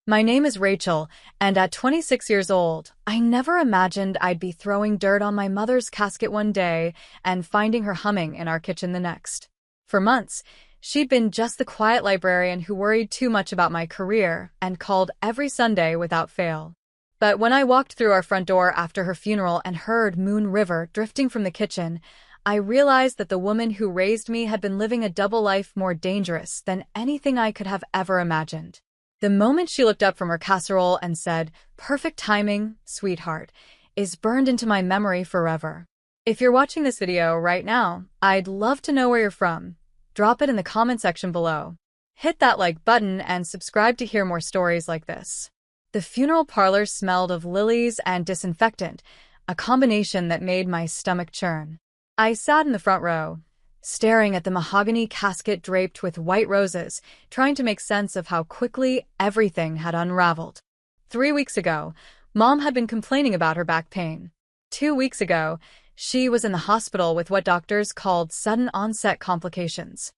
My name is Rachel, and at 26 years old, I never imagined I'd be throwing dirt on my mother's casket one day and finding her humming in our kitchen the next. For months, she'd been just the quiet librarian who worried too much about my career and called every Sunday without fail. But when I walked through our front door after her funeral and heard Moon River drifting from the kitchen, I realized that the woman who raised me had been living a double life more dangerous than anything I could have ever imagined. The moment she looked up from her casserole and said, "Perfect timing, sweetheart," is burned into my memory forever. If you're watching this video right now, I'd love to know where you're from. Drop it in the comment section below. Hit that like button and subscribe to hear more stories like this. The funeral parlor smelled of lilies and disinfectant, a combination that made my stomach churn. I sat in the front row, staring at the mahogany casket draped with white roses, trying to make sense of how quickly everything had unraveled. 3 weeks ago, Mom had been complaining about her back pain. 2 weeks ago, she was in the hospital with what doctors called sudden onset complications.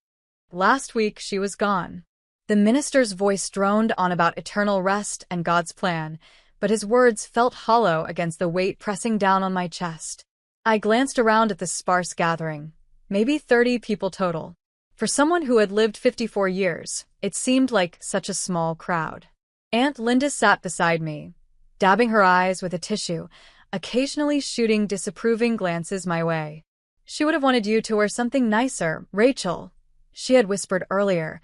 Last week, she was gone. The minister's voice droned on about eternal rest and God's plan, but his words felt hollow against the weight pressing down on my chest. I glanced around at the sparse gathering. Maybe 30 people total. For someone who had lived 54 years, it seemed like such a small crowd. Aunt Linda sat beside me, dabbing her eyes with a tissue, occasionally shooting disapproving glances my way. "She would have wanted you to wear something nicer, Rachel," she had whispered earlier,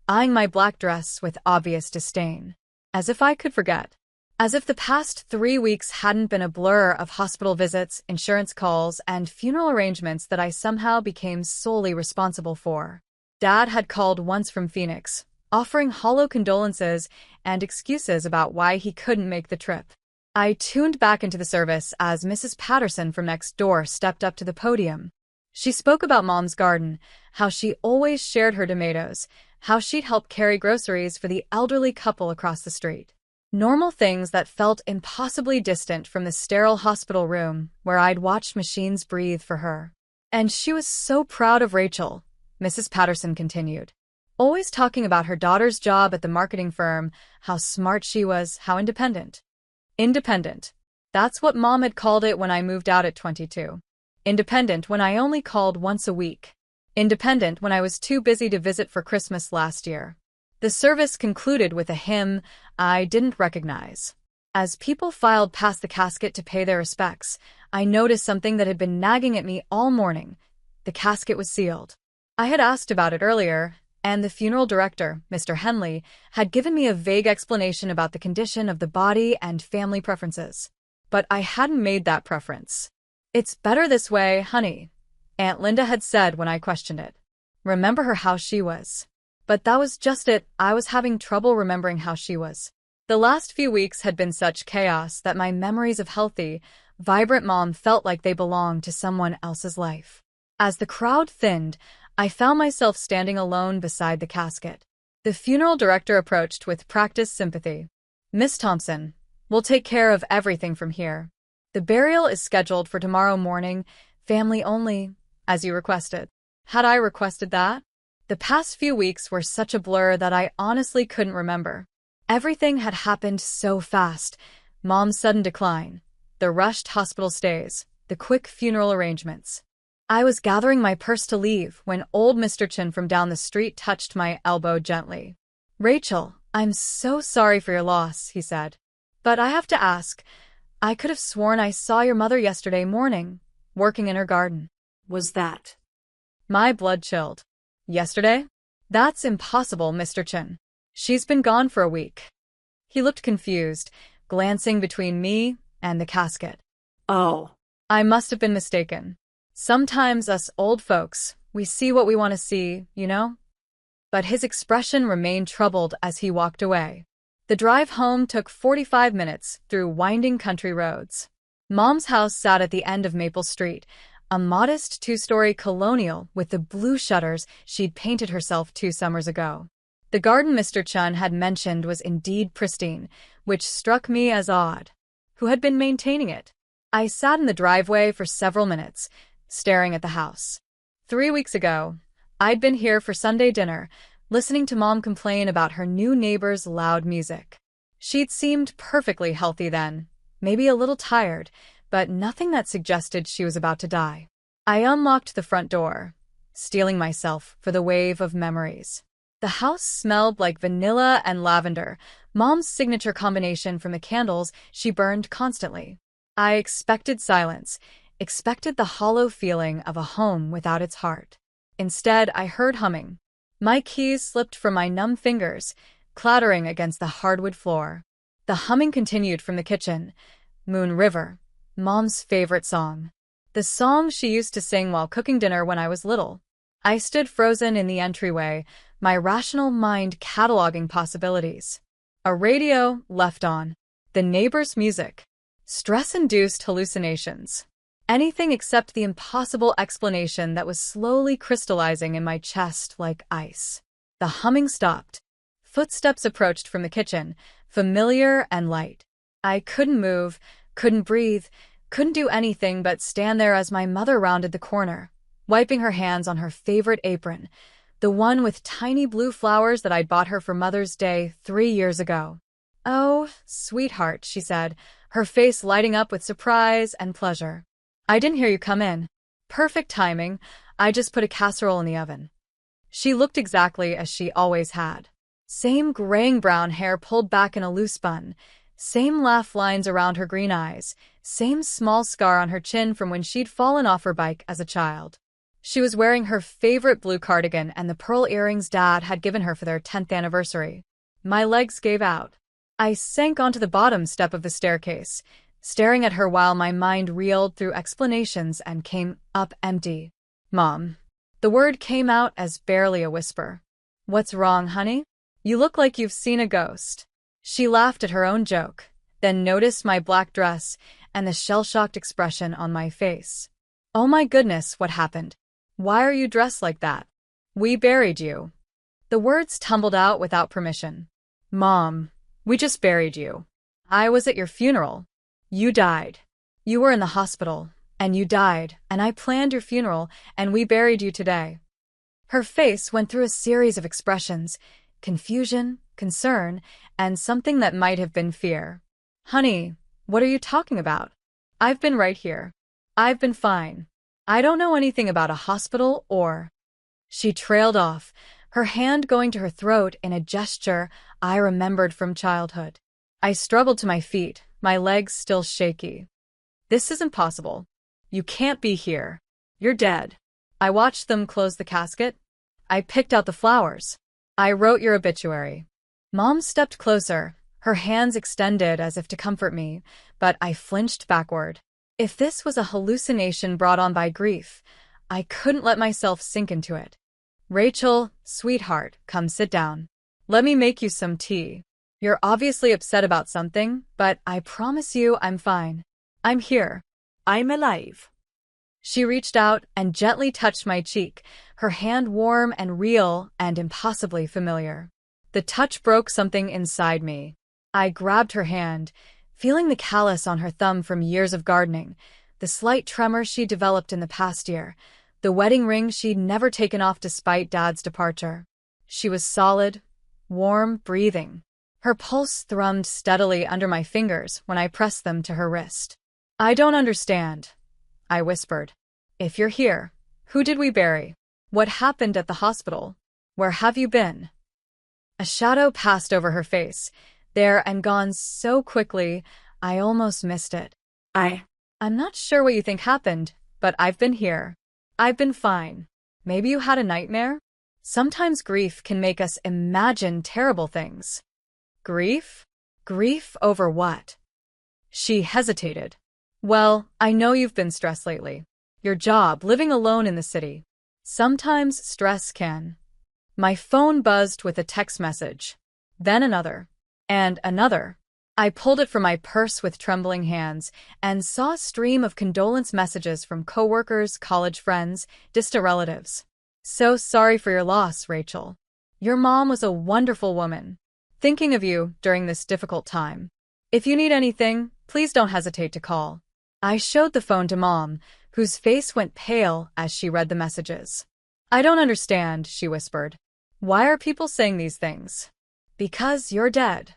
eyeing my black dress with obvious disdain. As if I could forget. As if the past 3 weeks hadn't been a blur of hospital visits, insurance calls, and funeral arrangements that I somehow became solely responsible for. Dad had called once from Phoenix, offering hollow condolences and excuses about why he couldn't make the trip. I tuned back into the service as Mrs. Patterson from next door stepped up to the podium. She spoke about Mom's garden, how she always shared her tomatoes, how she'd help carry groceries for the elderly couple across the street. Normal things that felt impossibly distant from the sterile hospital room where I'd watched machines breathe for her. "And she was so proud of Rachel," Mrs. Patterson continued. "Always talking about her daughter's job at the marketing firm, how smart she was, how independent." Independent. That's what Mom had called it when I moved out at 22. Independent when I only called once a week. Independent when I was too busy to visit for Christmas last year. The service concluded with a hymn I didn't recognize. As people filed past the casket to pay their respects, I noticed something that had been nagging at me all morning. The casket was sealed. I had asked about it earlier, and the funeral director, Mr. Henley, had given me a vague explanation about the condition of the body and family preferences. But I hadn't made that preference. "It's better this way, honey," Aunt Linda had said when I questioned it. Remember her how she was. But that was just it, I was having trouble remembering how she was. The last few weeks had been such chaos that my memories of healthy, vibrant Mom felt like they belonged to someone else's life. As the crowd thinned, I found myself standing alone beside the casket. The funeral director approached with practiced sympathy. "Miss Thompson, we'll take care of everything from here. The burial is scheduled for tomorrow morning, family only, as you requested." Had I requested that? The past few weeks were such a blur that I honestly couldn't remember. Everything had happened so fast. Mom's sudden decline, the rushed hospital stays, the quick funeral arrangements. I was gathering my purse to leave when old Mr. Chin from down the street touched my elbow gently. "Rachel, I'm so sorry for your loss," he said. "But I have to ask, I could have sworn I saw your mother yesterday morning, working in her garden. Was that?" My blood chilled. "Yesterday? That's impossible, Mr. Chin. She's been gone for a week." He looked confused, glancing between me and the casket. "Oh." I must have been mistaken. Sometimes us old folks, we see what we want to see, you know? But his expression remained troubled as he walked away. The drive home took 45 minutes through winding country roads. Mom's house sat at the end of Maple Street, a modest 2-story colonial with the blue shutters she'd painted herself 2 summers ago. The garden Mr. Chun had mentioned was indeed pristine, which struck me as odd. Who had been maintaining it? I sat in the driveway for several minutes, staring at the house. 3 weeks ago, I'd been here for Sunday dinner, listening to Mom complain about her new neighbor's loud music. She'd seemed perfectly healthy then, maybe a little tired, but nothing that suggested she was about to die. I unlocked the front door, steeling myself for the wave of memories. The house smelled like vanilla and lavender, Mom's signature combination from the candles she burned constantly. I expected silence, expected the hollow feeling of a home without its heart. Instead, I heard humming. My keys slipped from my numb fingers, clattering against the hardwood floor. The humming continued from the kitchen. Moon River, Mom's favorite song. The song she used to sing while cooking dinner when I was little. I stood frozen in the entryway, my rational mind cataloging possibilities. A radio left on. The neighbor's music. Stress-induced hallucinations. Anything except the impossible explanation that was slowly crystallizing in my chest like ice. The humming stopped. Footsteps approached from the kitchen, familiar and light. I couldn't move, couldn't breathe, couldn't do anything but stand there as my mother rounded the corner, wiping her hands on her favorite apron, the one with tiny blue flowers that I'd bought her for Mother's Day 3 years ago. "Oh, sweetheart," she said, her face lighting up with surprise and pleasure. "I didn't hear you come in. Perfect timing. I just put a casserole in the oven." She looked exactly as she always had. Same graying brown hair pulled back in a loose bun, same laugh lines around her green eyes, same small scar on her chin from when she'd fallen off her bike as a child. She was wearing her favorite blue cardigan and the pearl earrings Dad had given her for their 10th anniversary. My legs gave out. I sank onto the bottom step of the staircase, staring at her while my mind reeled through explanations and came up empty. "Mom." The word came out as barely a whisper. "What's wrong, honey? You look like you've seen a ghost." She laughed at her own joke, then noticed my black dress and the shell-shocked expression on my face. "Oh my goodness, what happened? Why are you dressed like that?" "We buried you." The words tumbled out without permission. "Mom, we just buried you. I was at your funeral. You died. You were in the hospital, and you died, and I planned your funeral, and we buried you today." Her face went through a series of expressions, confusion, concern, and something that might have been fear. "Honey, what are you talking about? I've been right here. I've been fine. I don't know anything about a hospital or—" She trailed off, her hand going to her throat in a gesture I remembered from childhood. I struggled to my feet, my legs still shaky. "This is impossible. You can't be here. You're dead." I watched them close the casket. I picked out the flowers. I wrote your obituary. Mom stepped closer, her hands extended as if to comfort me, but I flinched backward. If this was a hallucination brought on by grief, I couldn't let myself sink into it. "Rachel, sweetheart, come sit down. Let me make you some tea. You're obviously upset about something, but I promise you I'm fine. I'm here. I'm alive." She reached out and gently touched my cheek, her hand warm and real and impossibly familiar. The touch broke something inside me. I grabbed her hand, feeling the callus on her thumb from years of gardening, the slight tremor she developed in the past year, the wedding ring she'd never taken off despite Dad's departure. She was solid, warm, breathing. Her pulse thrummed steadily under my fingers when I pressed them to her wrist. "I don't understand," I whispered. "If you're here, who did we bury? What happened at the hospital? Where have you been?" A shadow passed over her face, there and gone so quickly I almost missed it. I'm not sure what you think happened, but I've been here. I've been fine. Maybe you had a nightmare? Sometimes grief can make us imagine terrible things." "Grief? Grief over what?" She hesitated. "Well, I know you've been stressed lately. Your job, living alone in the city. Sometimes stress can—" My phone buzzed with a text message. Then another. And another. I pulled it from my purse with trembling hands and saw a stream of condolence messages from coworkers, college friends, distant relatives. "So sorry for your loss, Rachel. Your mom was a wonderful woman. Thinking of you during this difficult time. If you need anything, please don't hesitate to call." I showed the phone to Mom, whose face went pale as she read the messages. "I don't understand," she whispered. "Why are people saying these things?" "Because you're dead."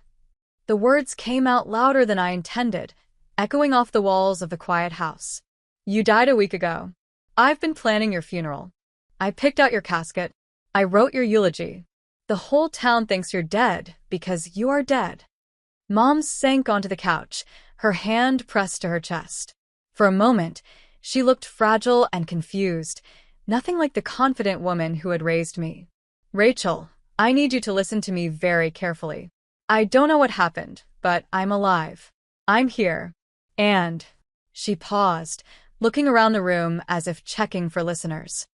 The words came out louder than I intended, echoing off the walls of the quiet house. You died a week ago. I've been planning your funeral. I picked out your casket. I wrote your eulogy. The whole town thinks you're dead because you are dead. Mom sank onto the couch, her hand pressed to her chest. For a moment, she looked fragile and confused, nothing like the confident woman who had raised me. Rachel, I need you to listen to me very carefully. I don't know what happened, but I'm alive. I'm here. And she paused, looking around the room as if checking for listeners.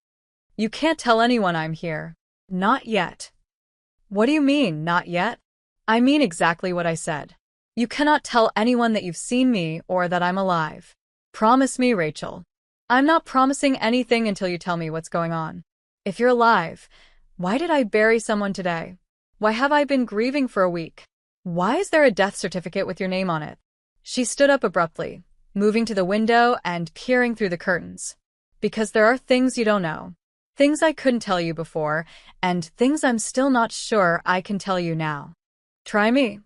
You can't tell anyone I'm here. Not yet. What do you mean, not yet? I mean exactly what I said. You cannot tell anyone that you've seen me or that I'm alive. Promise me, Rachel. I'm not promising anything until you tell me what's going on. If you're alive, why did I bury someone today? Why have I been grieving for a week? Why is there a death certificate with your name on it? She stood up abruptly, moving to the window and peering through the curtains. Because there are things you don't know. Things I couldn't tell you before, and things I'm still not sure I can tell you now. Try me.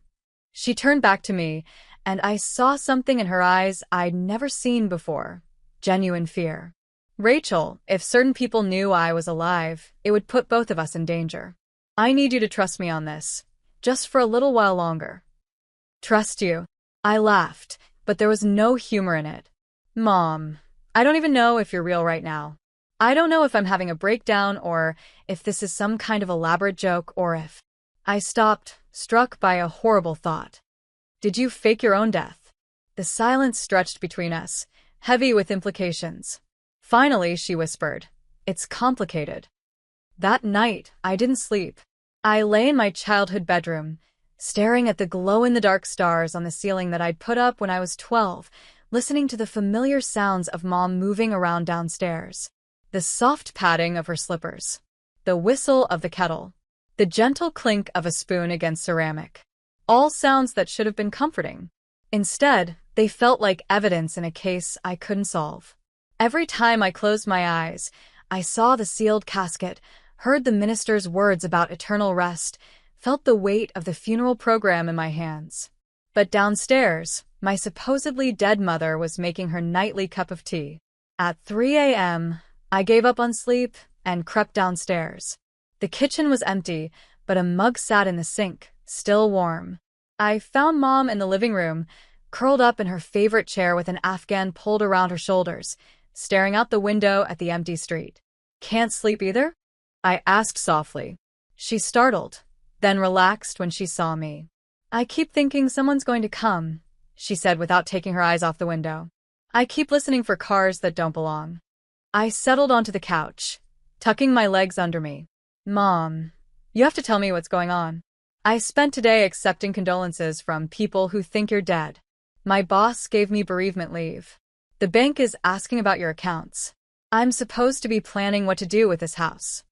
She turned back to me, and I saw something in her eyes I'd never seen before. Genuine fear. Rachel, if certain people knew I was alive, it would put both of us in danger. I need you to trust me on this, just for a little while longer. Trust you. I laughed, but there was no humor in it. Mom, I don't even know if you're real right now. I don't know if I'm having a breakdown or if this is some kind of elaborate joke or if... I stopped, struck by a horrible thought. Did you fake your own death? The silence stretched between us, heavy with implications. Finally, she whispered, It's complicated. That night, I didn't sleep. I lay in my childhood bedroom, staring at the glow-in-the-dark stars on the ceiling that I'd put up when I was 12, listening to the familiar sounds of Mom moving around downstairs. The soft padding of her slippers, the whistle of the kettle, the gentle clink of a spoon against ceramic. All sounds that should have been comforting. Instead, they felt like evidence in a case I couldn't solve. Every time I closed my eyes, I saw the sealed casket, heard the minister's words about eternal rest, felt the weight of the funeral program in my hands. But downstairs, my supposedly dead mother was making her nightly cup of tea. At 3 a.m., I gave up on sleep and crept downstairs. The kitchen was empty, but a mug sat in the sink, still warm. I found Mom in the living room, curled up in her favorite chair with an Afghan pulled around her shoulders, staring out the window at the empty street. Can't sleep either? I asked softly. She startled, then relaxed when she saw me. I keep thinking someone's going to come, she said without taking her eyes off the window. I keep listening for cars that don't belong. I settled onto the couch, tucking my legs under me. Mom, you have to tell me what's going on. I spent today accepting condolences from people who think you're dead. My boss gave me bereavement leave. The bank is asking about your accounts. I'm supposed to be planning what to do with this house.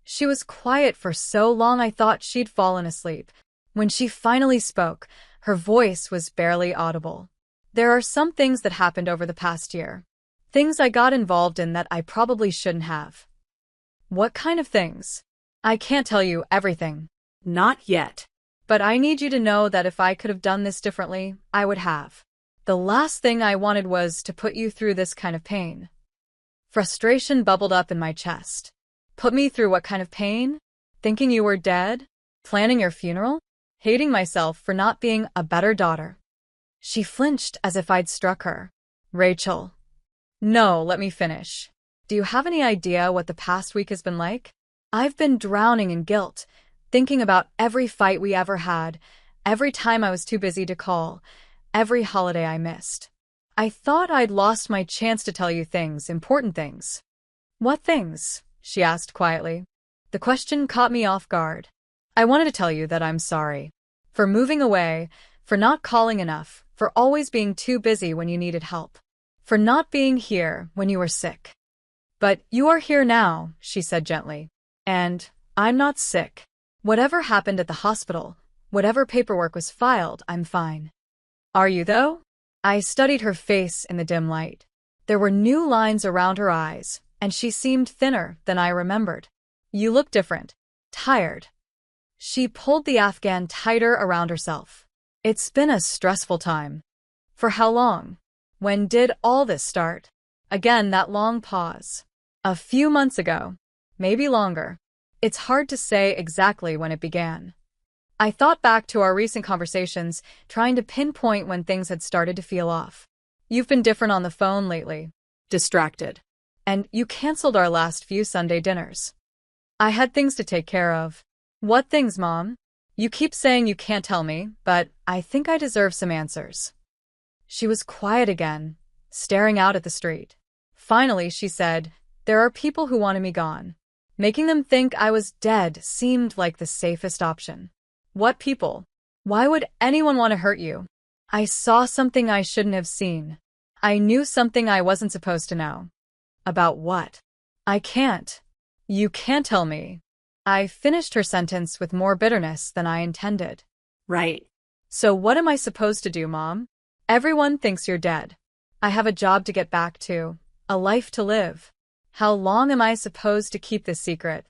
She was quiet for so long I thought she'd fallen asleep. When she finally spoke, her voice was barely audible. There are some things that happened over the past year. Things I got involved in that I probably shouldn't have. What kind of things? I can't tell you everything. Not yet. But I need you to know that if I could have done this differently, I would have. The last thing I wanted was to put you through this kind of pain. Frustration bubbled up in my chest. Put me through what kind of pain? Thinking you were dead? Planning your funeral? Hating myself for not being a better daughter. She flinched as if I'd struck her. Rachel. No, let me finish. Do you have any idea what the past week has been like? I've been drowning in guilt, thinking about every fight we ever had, every time I was too busy to call, every holiday I missed. I thought I'd lost my chance to tell you things, important things. What things? She asked quietly. The question caught me off guard. I wanted to tell you that I'm sorry. For moving away, for not calling enough, for always being too busy when you needed help. For not being here when you were sick. But you are here now, she said gently. And I'm not sick. Whatever happened at the hospital, whatever paperwork was filed, I'm fine. Are you though? I studied her face in the dim light. There were new lines around her eyes, and she seemed thinner than I remembered. You look different. Tired. She pulled the Afghan tighter around herself. It's been a stressful time. For how long? When did all this start? Again, that long pause. A few months ago. Maybe longer. It's hard to say exactly when it began. I thought back to our recent conversations, trying to pinpoint when things had started to feel off. You've been different on the phone lately. Distracted. And you canceled our last few Sunday dinners. I had things to take care of. What things, Mom? You keep saying you can't tell me, but I think I deserve some answers. She was quiet again, staring out at the street. Finally, she said, "There are people who wanted me gone. Making them think I was dead seemed like the safest option." What people? Why would anyone want to hurt you? I saw something I shouldn't have seen. I knew something I wasn't supposed to know. About what? I can't. You can't tell me. I finished her sentence with more bitterness than I intended. Right. So what am I supposed to do, Mom? Everyone thinks you're dead. I have a job to get back to, a life to live. How long am I supposed to keep this secret?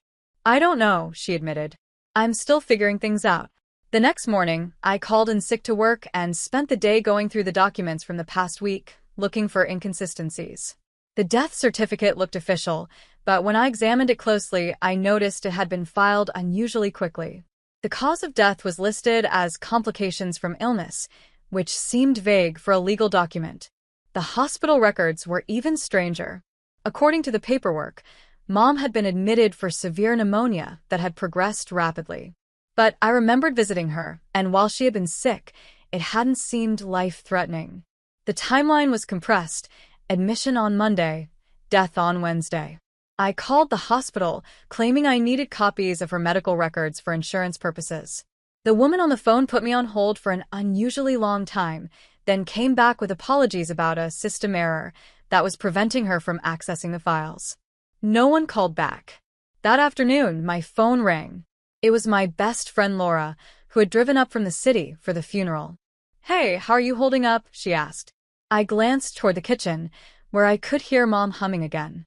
I don't know, she admitted. I'm still figuring things out. The next morning, I called in sick to work and spent the day going through the documents from the past week, looking for inconsistencies. The death certificate looked official, but when I examined it closely, I noticed it had been filed unusually quickly. The cause of death was listed as complications from illness, which seemed vague for a legal document. The hospital records were even stranger. According to the paperwork, Mom had been admitted for severe pneumonia that had progressed rapidly. But I remembered visiting her, and while she had been sick, it hadn't seemed life-threatening. The timeline was compressed: admission on Monday, death on Wednesday. I called the hospital, claiming I needed copies of her medical records for insurance purposes. The woman on the phone put me on hold for an unusually long time, then came back with apologies about a system error that was preventing her from accessing the files. No one called back. That afternoon, my phone rang. It was my best friend Laura, who had driven up from the city for the funeral. "Hey, how are you holding up?" she asked. I glanced toward the kitchen, where I could hear Mom humming again.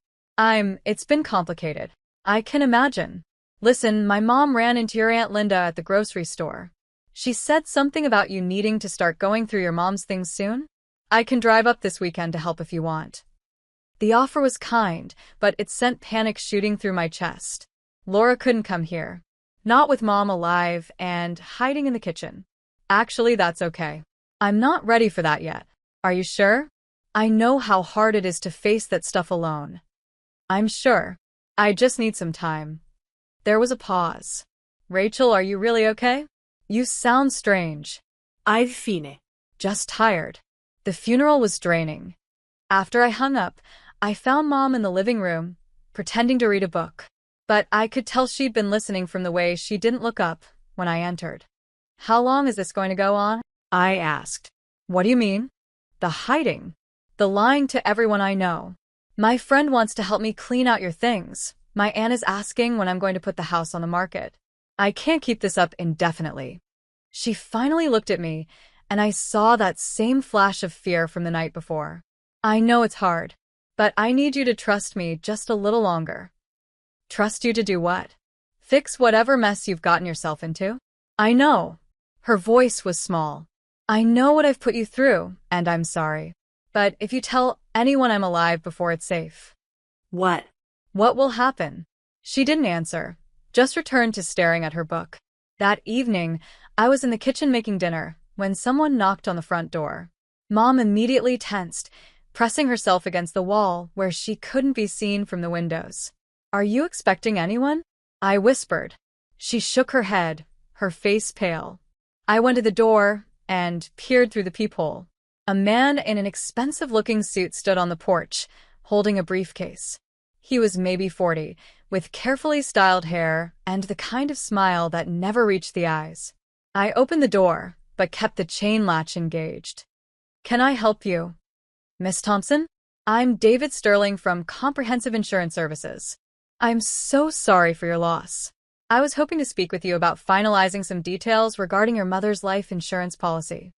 It's been complicated. I can imagine. Listen, my mom ran into your Aunt Linda at the grocery store. She said something about you needing to start going through your mom's things soon. I can drive up this weekend to help if you want. The offer was kind, but it sent panic shooting through my chest. Laura couldn't come here. Not with Mom alive and hiding in the kitchen. Actually, that's okay. I'm not ready for that yet. Are you sure? I know how hard it is to face that stuff alone. I'm sure. I just need some time. There was a pause. Rachel, are you really okay? You sound strange. I'm fine. Just tired. The funeral was draining. After I hung up, I found Mom in the living room, pretending to read a book. But I could tell she'd been listening from the way she didn't look up when I entered. "How long is this going to go on?" I asked. "What do you mean?" "The hiding. The lying to everyone I know. My friend wants to help me clean out your things. My aunt is asking when I'm going to put the house on the market. I can't keep this up indefinitely." She finally looked at me, and I saw that same flash of fear from the night before. "I know it's hard, but I need you to trust me just a little longer." "Trust you to do what?" "Fix whatever mess you've gotten yourself into." "I know." Her voice was small. "I know what I've put you through, and I'm sorry. But if you tell anyone I'm alive before it's safe." What? "What will happen?" She didn't answer, just returned to staring at her book. That evening, I was in the kitchen making dinner when someone knocked on the front door. Mom immediately tensed, pressing herself against the wall where she couldn't be seen from the windows. "Are you expecting anyone?" I whispered. She shook her head, her face pale. I went to the door and peered through the peephole. A man in an expensive-looking suit stood on the porch, holding a briefcase. He was maybe 40, with carefully styled hair and the kind of smile that never reached the eyes. I opened the door, but kept the chain latch engaged. "Can I help you?" "Miss Thompson? I'm David Sterling from Comprehensive Insurance Services. I'm so sorry for your loss. I was hoping to speak with you about finalizing some details regarding your mother's life insurance policy."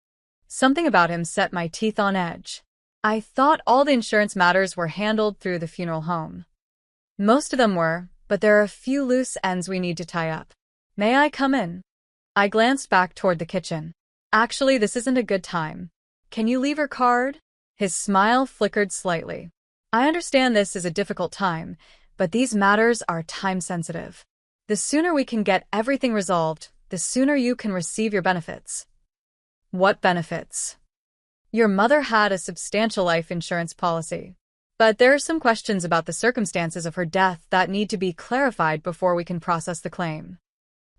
Something about him set my teeth on edge. I thought all the insurance matters were handled through the funeral home. Most of them were, but there are a few loose ends we need to tie up. "May I come in?" I glanced back toward the kitchen. Actually, this isn't a good time. Can you leave your card? His smile flickered slightly. I understand this is a difficult time, but these matters are time-sensitive. The sooner we can get everything resolved, the sooner you can receive your benefits. What benefits? Your mother had a substantial life insurance policy. But there are some questions about the circumstances of her death that need to be clarified before we can process the claim.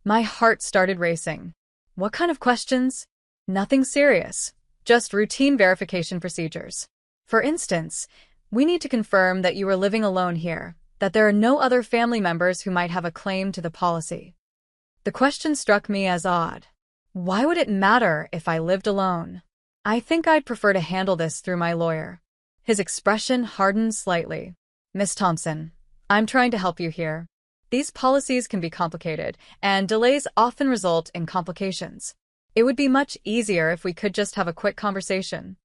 My heart started racing. What kind of questions? Nothing serious, just routine verification procedures. For instance, we need to confirm that you are living alone here, that there are no other family members who might have a claim to the policy. The question struck me as odd. Why would it matter if I lived alone? I think I'd prefer to handle this through my lawyer. His expression hardened slightly. Miss Thompson, I'm trying to help you here. These policies can be complicated, and delays often result in complications. It would be much easier if we could just have a quick conversation.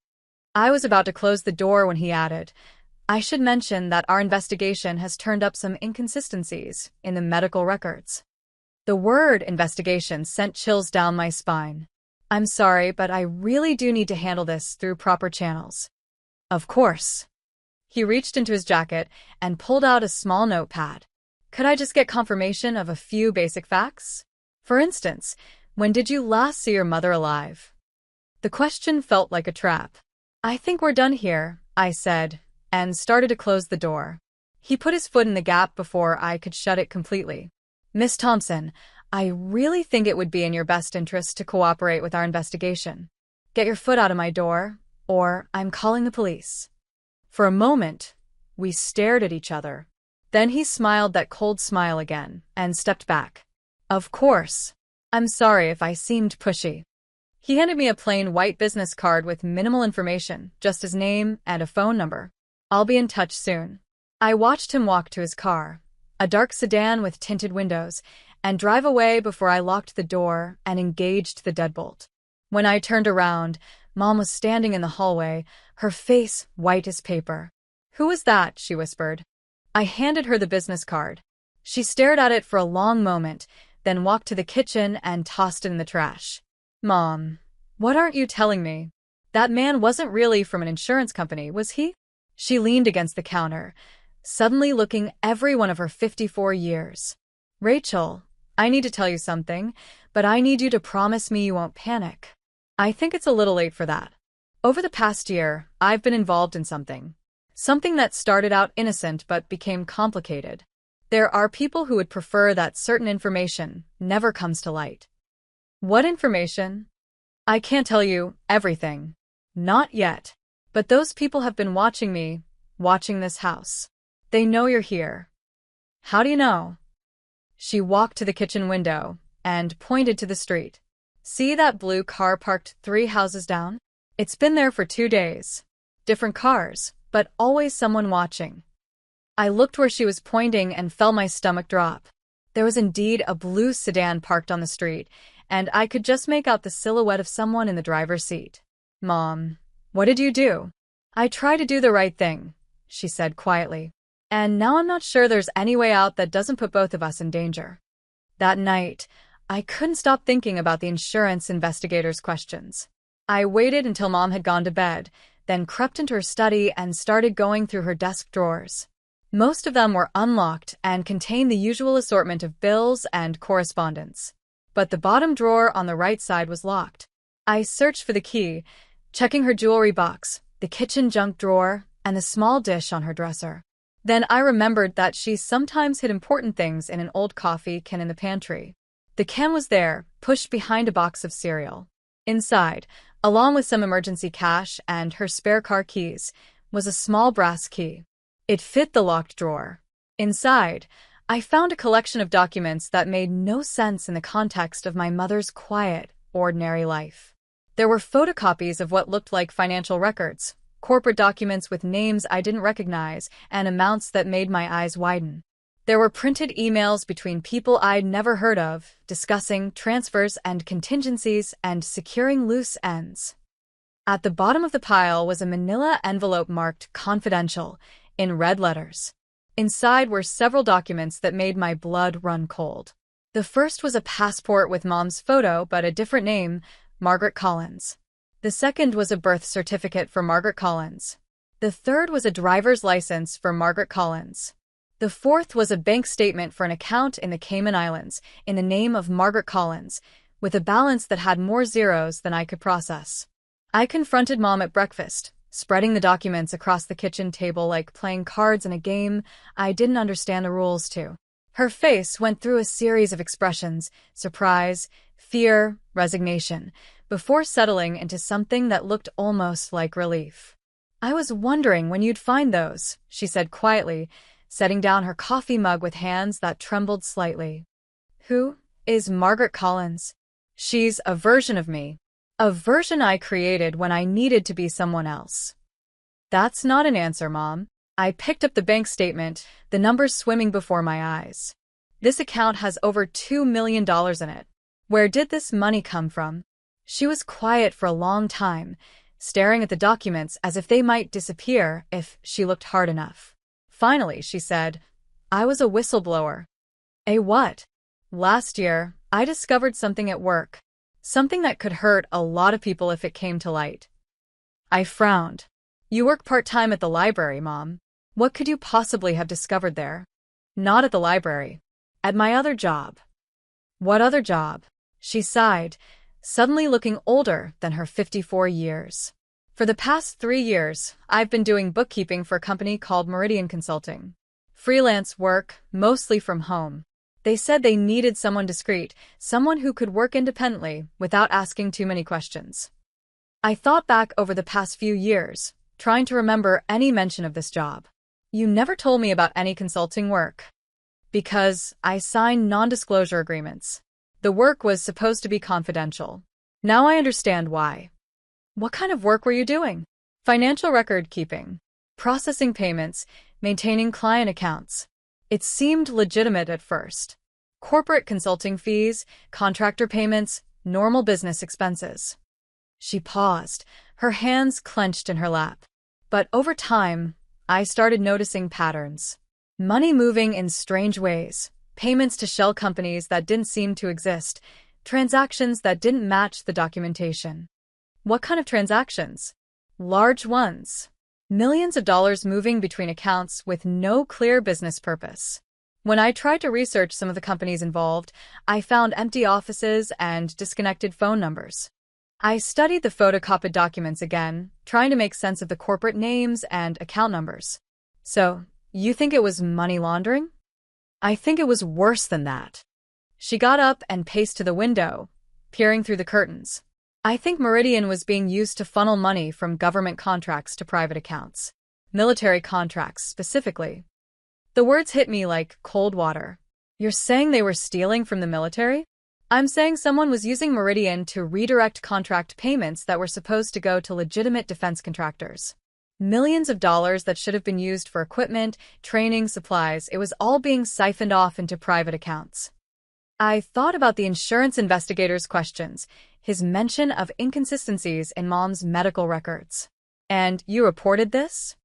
I was about to close the door when he added, I should mention that our investigation has turned up some inconsistencies in the medical records. The word investigation sent chills down my spine. I'm sorry, but I really do need to handle this through proper channels. Of course. He reached into his jacket and pulled out a small notepad. Could I just get confirmation of a few basic facts? For instance, when did you last see your mother alive? The question felt like a trap. I think we're done here, I said, and started to close the door. He put his foot in the gap before I could shut it completely. Miss Thompson, I really think it would be in your best interest to cooperate with our investigation. Get your foot out of my door, or I'm calling the police. For a moment, we stared at each other. Then he smiled that cold smile again and stepped back. Of course. I'm sorry if I seemed pushy. He handed me a plain white business card with minimal information, just his name and a phone number. I'll be in touch soon. I watched him walk to his car, a dark sedan with tinted windows, and drive away before I locked the door and engaged the deadbolt. When I turned around, Mom was standing in the hallway, her face white as paper. Who was that? She whispered. I handed her the business card. She stared at it for a long moment, then walked to the kitchen and tossed it in the trash. Mom, what aren't you telling me? That man wasn't really from an insurance company, was he? She leaned against the counter, suddenly looking every one of her 54 years. Rachel, I need to tell you something, but I need you to promise me you won't panic. I think it's a little late for that. Over the past year, I've been involved in something. Something that started out innocent but became complicated. There are people who would prefer that certain information never comes to light. What information? I can't tell you everything. Not yet. But those people have been watching me, watching this house. They know you're here. How do you know? She walked to the kitchen window and pointed to the street. See that blue car parked 3 houses down? It's been there for 2 days. Different cars, but always someone watching. I looked where she was pointing and felt my stomach drop. There was indeed a blue sedan parked on the street, and I could just make out the silhouette of someone in the driver's seat. Mom, what did you do? I tried to do the right thing, she said quietly. And now I'm not sure there's any way out that doesn't put both of us in danger. That night, I couldn't stop thinking about the insurance investigator's questions. I waited until Mom had gone to bed, then crept into her study and started going through her desk drawers. Most of them were unlocked and contained the usual assortment of bills and correspondence. But the bottom drawer on the right side was locked. I searched for the key, checking her jewelry box, the kitchen junk drawer, and the small dish on her dresser. Then I remembered that she sometimes hid important things in an old coffee can in the pantry. The can was there, pushed behind a box of cereal. Inside, along with some emergency cash and her spare car keys, was a small brass key. It fit the locked drawer. Inside, I found a collection of documents that made no sense in the context of my mother's quiet, ordinary life. There were photocopies of what looked like financial records, corporate documents with names I didn't recognize, and amounts that made my eyes widen. There were printed emails between people I'd never heard of, discussing transfers and contingencies and securing loose ends. At the bottom of the pile was a manila envelope marked "Confidential" in red letters. Inside were several documents that made my blood run cold. The first was a passport with Mom's photo but a different name, Margaret Collins. The second was a birth certificate for Margaret Collins. The third was a driver's license for Margaret Collins. The fourth was a bank statement for an account in the Cayman Islands in the name of Margaret Collins, with a balance that had more zeros than I could process. I confronted Mom at breakfast, spreading the documents across the kitchen table like playing cards in a game I didn't understand the rules to. Her face went through a series of expressions: surprise, fear, resignation, before settling into something that looked almost like relief. "I was wondering when you'd find those," she said quietly, setting down her coffee mug with hands that trembled slightly. "Who is Margaret Collins?" "She's a version of me. A version I created when I needed to be someone else." "That's not an answer, Mom." I picked up the bank statement, the numbers swimming before my eyes. "This account has over $2 million in it. Where did this money come from?" She was quiet for a long time, staring at the documents as if they might disappear if she looked hard enough. Finally, she said, "I was a whistleblower." "A what?" "Last year, I discovered something at work. Something that could hurt a lot of people if it came to light." I frowned. "You work part-time at the library, Mom. What could you possibly have discovered there?" "Not at the library. At my other job." "What other job?" She sighed, suddenly looking older than her 54 years. "For the past 3 years, I've been doing bookkeeping for a company called Meridian Consulting. Freelance work, mostly from home. They said they needed someone discreet, someone who could work independently without asking too many questions." I thought back over the past few years, trying to remember any mention of this job. "You never told me about any consulting work." "Because I signed non-disclosure agreements. The work was supposed to be confidential. Now I understand why." "What kind of work were you doing?" "Financial record keeping, processing payments, maintaining client accounts." It seemed legitimate at first. Corporate consulting fees, contractor payments, normal business expenses. She paused, her hands clenched in her lap. But over time, I started noticing patterns. Money moving in strange ways, payments to shell companies that didn't seem to exist, transactions that didn't match the documentation. "What kind of transactions?" "Large ones. Millions of dollars moving between accounts with no clear business purpose." When I tried to research some of the companies involved, I found empty offices and disconnected phone numbers. I studied the photocopied documents again, trying to make sense of the corporate names and account numbers. "So, you think it was money laundering?" "I think it was worse than that." She got up and paced to the window, peering through the curtains. "I think Meridian was being used to funnel money from government contracts to private accounts. Military contracts, specifically." The words hit me like cold water. "You're saying they were stealing from the military?" "I'm saying someone was using Meridian to redirect contract payments that were supposed to go to legitimate defense contractors. Millions of dollars that should have been used for equipment, training, supplies, it was all being siphoned off into private accounts." I thought about the insurance investigator's questions, his mention of inconsistencies in Mom's medical records. "And you reported this?"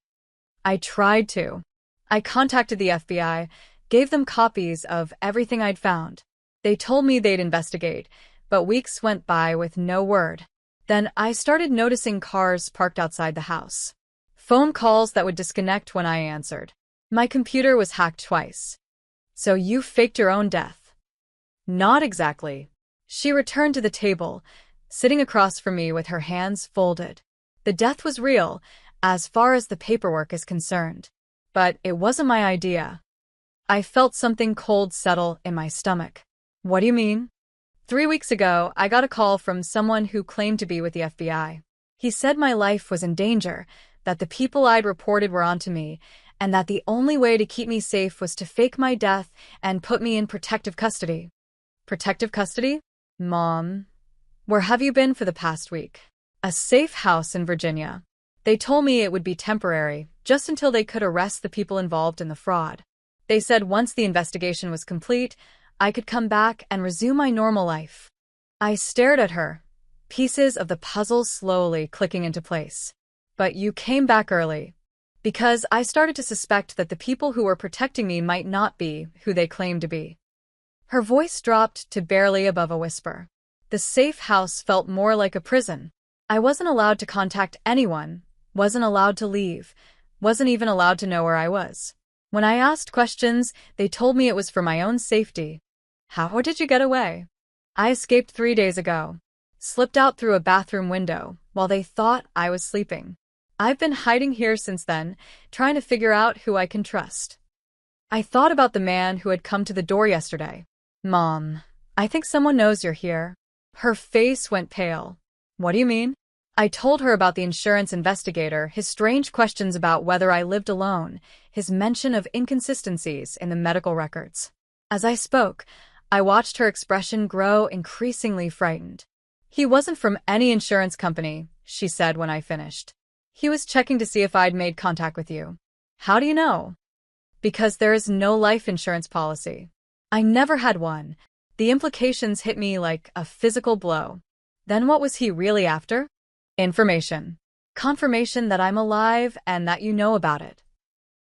I tried to. I contacted the FBI, gave them copies of everything I'd found. They told me they'd investigate, but weeks went by with no word. Then I started noticing cars parked outside the house. Phone calls that would disconnect when I answered. My computer was hacked twice. "So you faked your own death?" "Not exactly." She returned to the table, sitting across from me with her hands folded. "The death was real, as far as the paperwork is concerned. But it wasn't my idea." I felt something cold settle in my stomach. "What do you mean?" 3 weeks ago, I got a call from someone who claimed to be with the FBI. He said my life was in danger, that the people I'd reported were onto me, and that the only way to keep me safe was to fake my death and put me in protective custody. "Protective custody?" "Mom, where have you been for the past week?" "A safe house in Virginia. They told me it would be temporary, just until they could arrest the people involved in the fraud. They said once the investigation was complete, I could come back and resume my normal life." I stared at her, pieces of the puzzle slowly clicking into place. "But you came back early." "Because I started to suspect that the people who were protecting me might not be who they claimed to be." Her voice dropped to barely above a whisper. The safe house felt more like a prison. I wasn't allowed to contact anyone, wasn't allowed to leave, wasn't even allowed to know where I was. When I asked questions, they told me it was for my own safety. How did you get away? I escaped 3 days ago. Slipped out through a bathroom window while they thought I was sleeping. I've been hiding here since then, trying to figure out who I can trust. I thought about the man who had come to the door yesterday. Mom, I think someone knows you're here. Her face went pale. What do you mean? I told her about the insurance investigator, his strange questions about whether I lived alone, his mention of inconsistencies in the medical records. As I spoke, I watched her expression grow increasingly frightened. He wasn't from any insurance company, she said when I finished. He was checking to see if I'd made contact with you. How do you know? Because there is no life insurance policy. I never had one. The implications hit me like a physical blow. Then what was he really after? Information. Confirmation that I'm alive and that you know about it.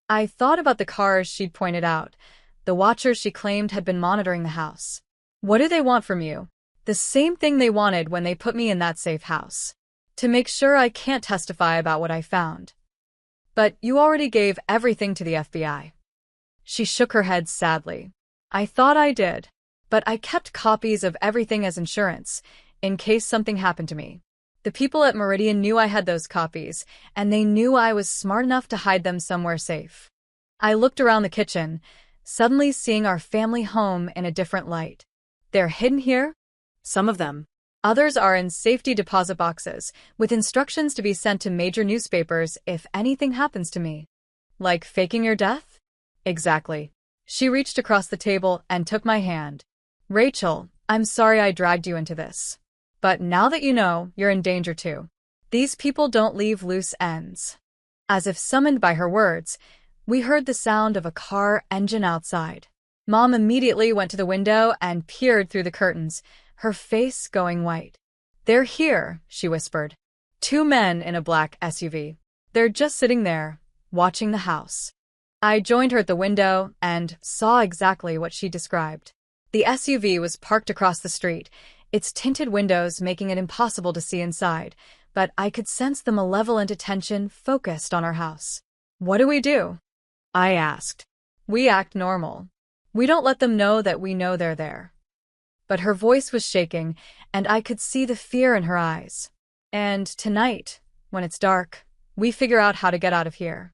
I thought about the cars she'd pointed out, the watchers she claimed had been monitoring the house. What do they want from you? The same thing they wanted when they put me in that safe house. To make sure I can't testify about what I found. But you already gave everything to the FBI. She shook her head sadly. I thought I did, but I kept copies of everything as insurance, in case something happened to me. The people at Meridian knew I had those copies, and they knew I was smart enough to hide them somewhere safe. I looked around the kitchen, suddenly seeing our family home in a different light. They're hidden here? Some of them. Others are in safety deposit boxes, with instructions to be sent to major newspapers if anything happens to me. Like faking your death? Exactly. She reached across the table and took my hand. Rachel, I'm sorry I dragged you into this. But now that you know, you're in danger too. These people don't leave loose ends. As if summoned by her words, we heard the sound of a car engine outside. Mom immediately went to the window and peered through the curtains, her face going white. They're here, she whispered. 2 men in a black SUV. They're just sitting there, watching the house. I joined her at the window and saw exactly what she described. The SUV was parked across the street, its tinted windows making it impossible to see inside, but I could sense the malevolent attention focused on our house. What do? I asked. We act normal. We don't let them know that we know they're there. But her voice was shaking, and I could see the fear in her eyes. And tonight, when it's dark, we figure out how to get out of here.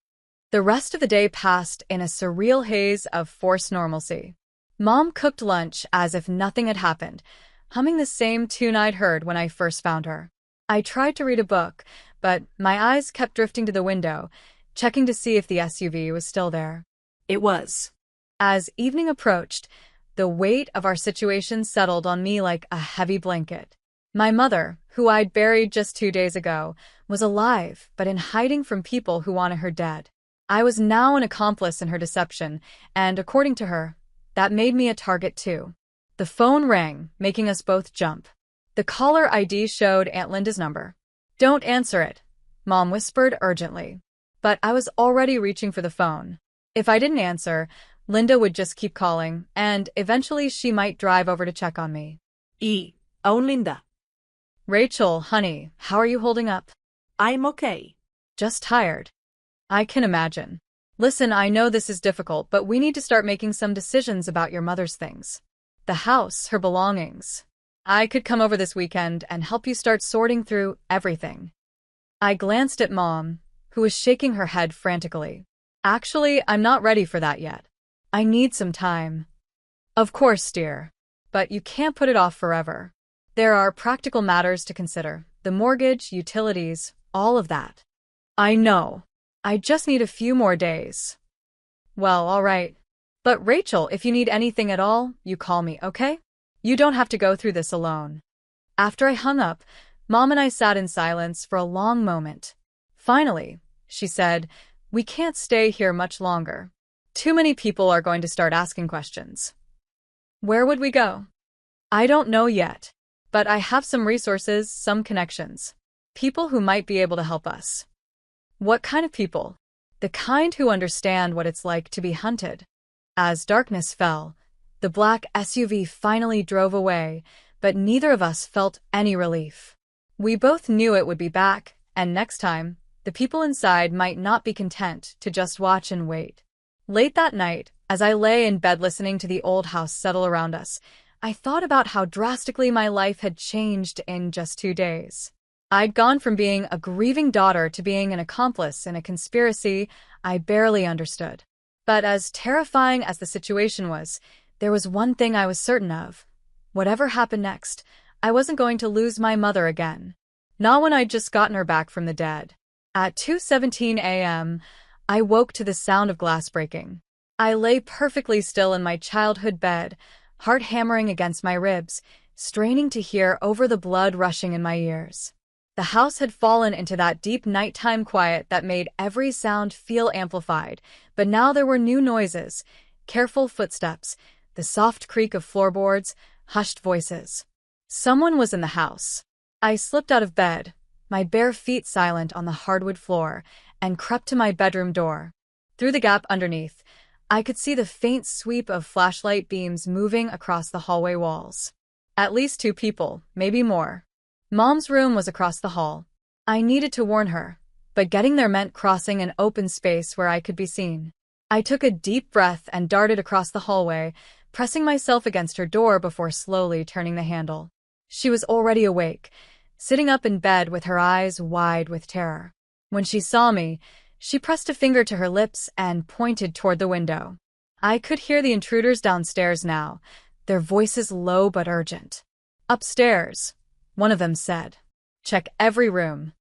The rest of the day passed in a surreal haze of forced normalcy. Mom cooked lunch as if nothing had happened, humming the same tune I'd heard when I first found her. I tried to read a book, but my eyes kept drifting to the window, checking to see if the SUV was still there. It was. As evening approached, the weight of our situation settled on me like a heavy blanket. My mother, who I'd buried just 2 days ago, was alive but in hiding from people who wanted her dead. I was now an accomplice in her deception, and according to her, that made me a target too. The phone rang, making us both jump. The caller ID showed Aunt Linda's number. Don't answer it, Mom whispered urgently. But I was already reaching for the phone. If I didn't answer, Linda would just keep calling, and eventually she might drive over to check on me. Oh, Linda. Rachel, honey, how are you holding up? I'm okay. Just tired. I can imagine. Listen, I know this is difficult, but we need to start making some decisions about your mother's things. The house, her belongings. I could come over this weekend and help you start sorting through everything. I glanced at Mom, who was shaking her head frantically. Actually, I'm not ready for that yet. I need some time. Of course, dear. But you can't put it off forever. There are practical matters to consider. The mortgage, utilities, all of that. I know. I just need a few more days. Well, all right. But Rachel, if you need anything at all, you call me, okay? You don't have to go through this alone. After I hung up, Mom and I sat in silence for a long moment. Finally, she said, we can't stay here much longer. Too many people are going to start asking questions. Where would we go? I don't know yet, but I have some resources, some connections. People who might be able to help us. What kind of people? The kind who understand what it's like to be hunted. As darkness fell, the black SUV finally drove away, but neither of us felt any relief. We both knew it would be back, and next time, the people inside might not be content to just watch and wait. Late that night, as I lay in bed listening to the old house settle around us, I thought about how drastically my life had changed in just 2 days. I'd gone from being a grieving daughter to being an accomplice in a conspiracy I barely understood. But as terrifying as the situation was, there was one thing I was certain of. Whatever happened next, I wasn't going to lose my mother again. Not when I'd just gotten her back from the dead. At 2:17 a.m., I woke to the sound of glass breaking. I lay perfectly still in my childhood bed, heart hammering against my ribs, straining to hear over the blood rushing in my ears. The house had fallen into that deep nighttime quiet that made every sound feel amplified, but now there were new noises, careful footsteps, the soft creak of floorboards, hushed voices. Someone was in the house. I slipped out of bed, my bare feet silent on the hardwood floor, and crept to my bedroom door. Through the gap underneath, I could see the faint sweep of flashlight beams moving across the hallway walls. At least 2 people, maybe more. Mom's room was across the hall. I needed to warn her, but getting there meant crossing an open space where I could be seen. I took a deep breath and darted across the hallway, pressing myself against her door before slowly turning the handle. She was already awake, sitting up in bed with her eyes wide with terror. When she saw me, she pressed a finger to her lips and pointed toward the window. I could hear the intruders downstairs now, their voices low but urgent. "Upstairs," one of them said. "Check every room."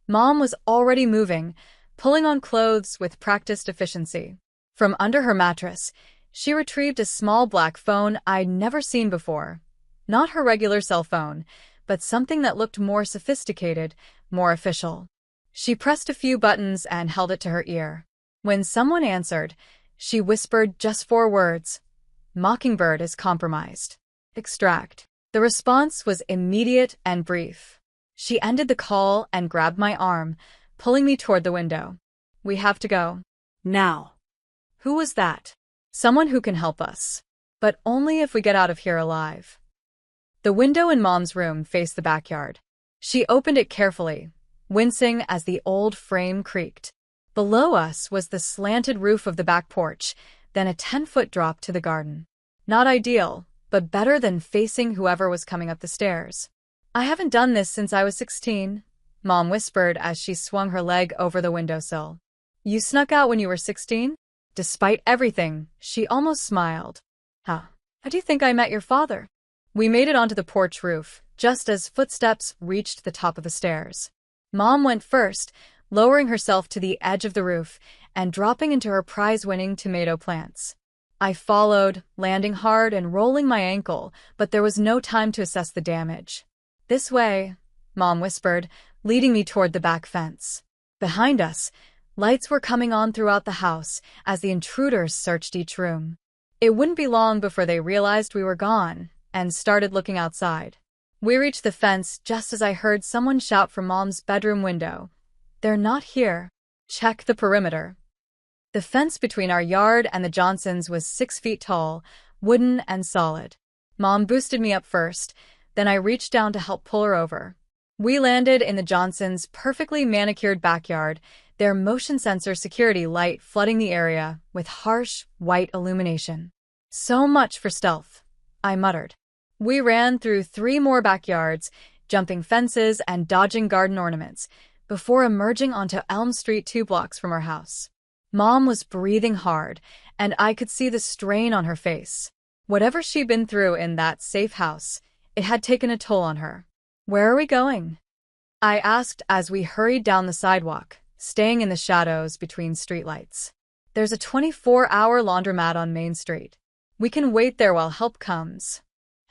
Mom was already moving, pulling on clothes with practiced efficiency. From under her mattress, she retrieved a small black phone I'd never seen before. Not her regular cell phone, but something that looked more sophisticated, more official. She pressed a few buttons and held it to her ear. When someone answered, she whispered just 4 words. "Mockingbird is compromised. Extract." The response was immediate and brief. She ended the call and grabbed my arm, pulling me toward the window. "We have to go." Now. Who was that? Someone who can help us. But only if we get out of here alive. The window in Mom's room faced the backyard. She opened it carefully, wincing as the old frame creaked. Below us was the slanted roof of the back porch, then a 10-foot drop to the garden. Not ideal, but better than facing whoever was coming up the stairs. "I haven't done this since I was 16, Mom whispered as she swung her leg over the windowsill. "You snuck out when you were 16? Despite everything, she almost smiled. How do you think I met your father?" We made it onto the porch roof, just as footsteps reached the top of the stairs. Mom went first, lowering herself to the edge of the roof and dropping into her prize-winning tomato plants. I followed, landing hard and rolling my ankle, but there was no time to assess the damage. "This way," Mom whispered, leading me toward the back fence. Behind us, lights were coming on throughout the house as the intruders searched each room. It wouldn't be long before they realized we were gone and started looking outside. We reached the fence just as I heard someone shout from Mom's bedroom window. "They're not here. Check the perimeter." The fence between our yard and the Johnsons was 6 feet tall, wooden and solid. Mom boosted me up first, then I reached down to help pull her over. We landed in the Johnsons' perfectly manicured backyard, their motion sensor security light flooding the area with harsh, white illumination. "So much for stealth," I muttered. We ran through 3 more backyards, jumping fences and dodging garden ornaments, before emerging onto Elm Street 2 blocks from our house. Mom was breathing hard, and I could see the strain on her face. Whatever she'd been through in that safe house, it had taken a toll on her. "Where are we going?" I asked as we hurried down the sidewalk, staying in the shadows between streetlights. "There's a 24-hour laundromat on Main Street. We can wait there while help comes."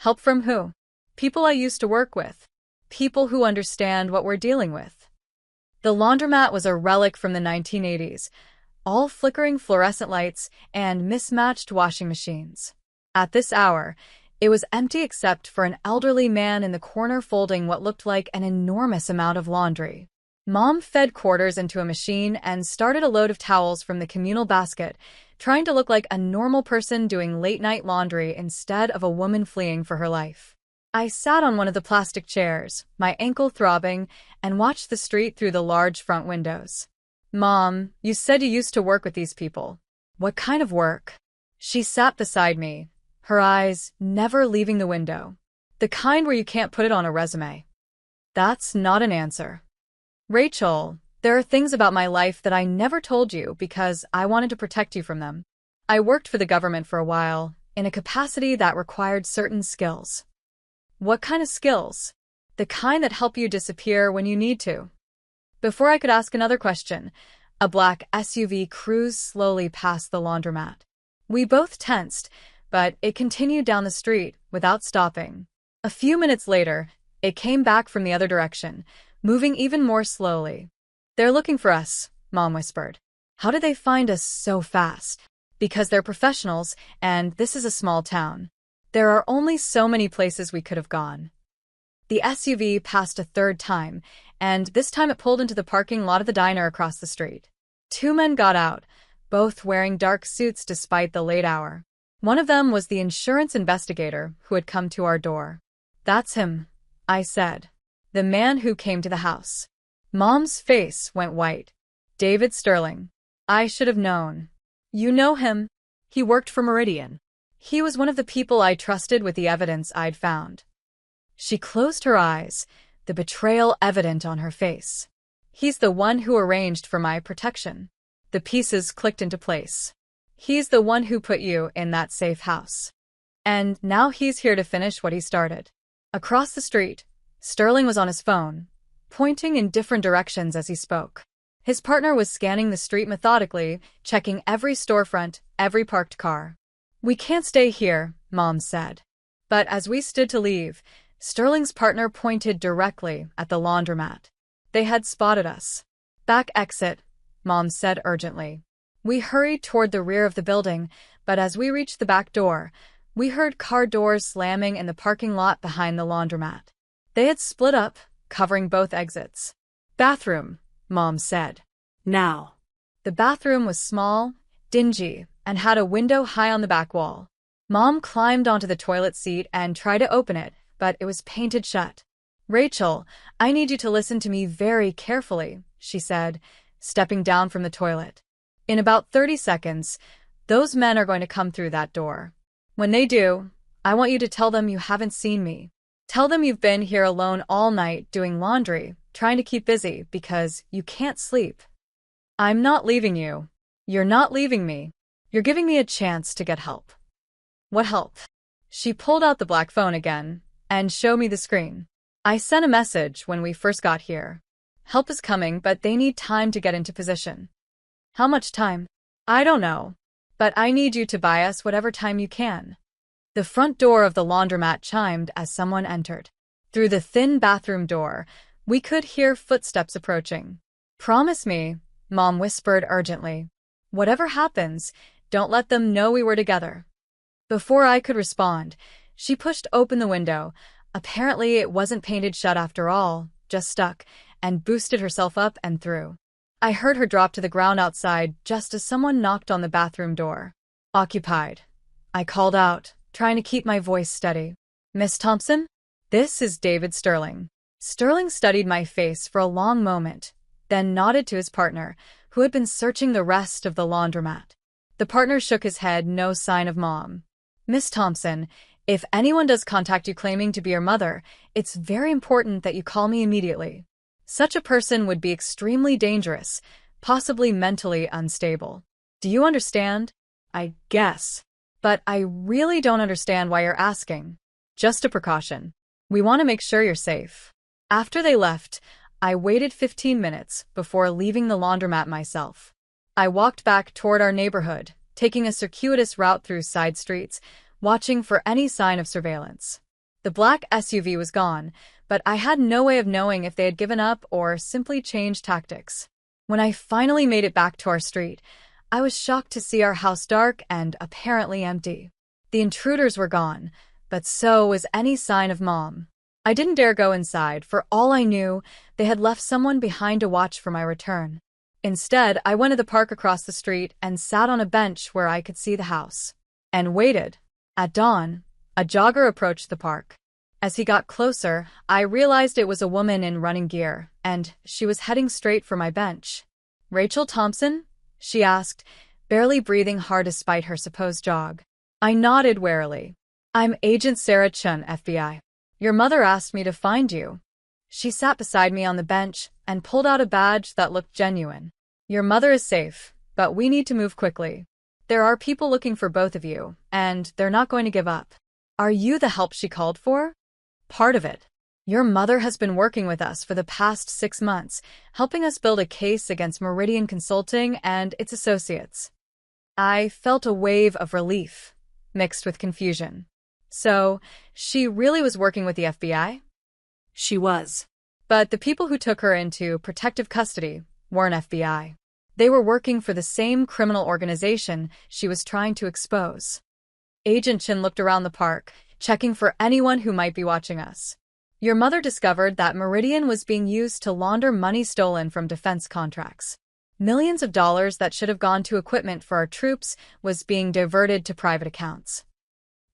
"Help from who?" "People I used to work with. People who understand what we're dealing with." The laundromat was a relic from the 1980s, all flickering fluorescent lights and mismatched washing machines. At this hour, it was empty except for an elderly man in the corner folding what looked like an enormous amount of laundry. Mom fed quarters into a machine and started a load of towels from the communal basket, trying to look like a normal person doing late-night laundry instead of a woman fleeing for her life. I sat on one of the plastic chairs, my ankle throbbing, and watched the street through the large front windows. Mom, you said you used to work with these people. What kind of work? She sat beside me, her eyes never leaving the window. The kind where you can't put it on a resume. That's not an answer. Rachel, there are things about my life that I never told you because I wanted to protect you from them. I worked for the government for a while, in a capacity that required certain skills. What kind of skills? The kind that help you disappear when you need to. Before I could ask another question, a black SUV cruised slowly past the laundromat. We both tensed, but it continued down the street without stopping. A few minutes later, it came back from the other direction, moving even more slowly. They're looking for us, Mom whispered. How did they find us so fast? Because they're professionals, and this is a small town. There are only so many places we could have gone. The SUV passed a third time, and this time it pulled into the parking lot of the diner across the street. Two men got out, both wearing dark suits despite the late hour. One of them was the insurance investigator who had come to our door. That's him, I said. The man who came to the house. Mom's face went white. David Sterling. I should have known. You know him? He worked for Meridian. He was one of the people I trusted with the evidence I'd found. She closed her eyes, the betrayal evident on her face. He's the one who arranged for my protection. The pieces clicked into place. He's the one who put you in that safe house. And now he's here to finish what he started. Across the street, Sterling was on his phone, pointing in different directions as he spoke. His partner was scanning the street methodically, checking every storefront, every parked car. We can't stay here, Mom said. But as we stood to leave, Sterling's partner pointed directly at the laundromat. They had spotted us. Back exit, Mom said urgently. We hurried toward the rear of the building, but as we reached the back door, we heard car doors slamming in the parking lot behind the laundromat. They had split up, covering both exits. Bathroom, Mom said. Now. The bathroom was small, dingy, and had a window high on the back wall. Mom climbed onto the toilet seat and tried to open it, but it was painted shut. Rachel, I need you to listen to me very carefully, she said, stepping down from the toilet. In about 30 seconds, those men are going to come through that door. When they do, I want you to tell them you haven't seen me. Tell them you've been here alone all night doing laundry, trying to keep busy because you can't sleep. I'm not leaving you. You're not leaving me. You're giving me a chance to get help. What help? She pulled out the black phone again and showed me the screen. I sent a message when we first got here. Help is coming, but they need time to get into position. How much time? I don't know. But I need you to buy us whatever time you can. The front door of the laundromat chimed as someone entered. Through the thin bathroom door, we could hear footsteps approaching. Promise me, Mom whispered urgently. Whatever happens, don't let them know we were together. Before I could respond, she pushed open the window. Apparently it wasn't painted shut after all, just stuck, and boosted herself up and through. I heard her drop to the ground outside just as someone knocked on the bathroom door. Occupied. I called out, trying to keep my voice steady. Miss Thompson? This is David Sterling. Sterling studied my face for a long moment, then nodded to his partner, who had been searching the rest of the laundromat. The partner shook his head, no sign of Mom. Miss Thompson, if anyone does contact you claiming to be your mother, it's very important that you call me immediately. Such a person would be extremely dangerous, possibly mentally unstable. Do you understand? I guess. But I really don't understand why you're asking. Just a precaution. We want to make sure you're safe. After they left, I waited 15 minutes before leaving the laundromat myself. I walked back toward our neighborhood, taking a circuitous route through side streets, watching for any sign of surveillance. The black SUV was gone, but I had no way of knowing if they had given up or simply changed tactics. When I finally made it back to our street, I was shocked to see our house dark and apparently empty. The intruders were gone, but so was any sign of Mom. I didn't dare go inside. For all I knew, they had left someone behind to watch for my return. Instead, I went to the park across the street and sat on a bench where I could see the house. And waited. At dawn, a jogger approached the park. As he got closer, I realized it was a woman in running gear, and she was heading straight for my bench. "Rachel Thompson?" she asked, barely breathing hard despite her supposed jog. I nodded warily. "I'm Agent Sarah Chun, FBI. Your mother asked me to find you." She sat beside me on the bench and pulled out a badge that looked genuine. "Your mother is safe, but we need to move quickly. There are people looking for both of you, and they're not going to give up." "Are you the help she called for?" "Part of it. Your mother has been working with us for the past 6 months, helping us build a case against Meridian Consulting and its associates." I felt a wave of relief, mixed with confusion. So, she really was working with the FBI? She was. But the people who took her into protective custody weren't FBI. They were working for the same criminal organization she was trying to expose. Agent Chin looked around the park, checking for anyone who might be watching us. "Your mother discovered that Meridian was being used to launder money stolen from defense contracts. Millions of dollars that should have gone to equipment for our troops was being diverted to private accounts."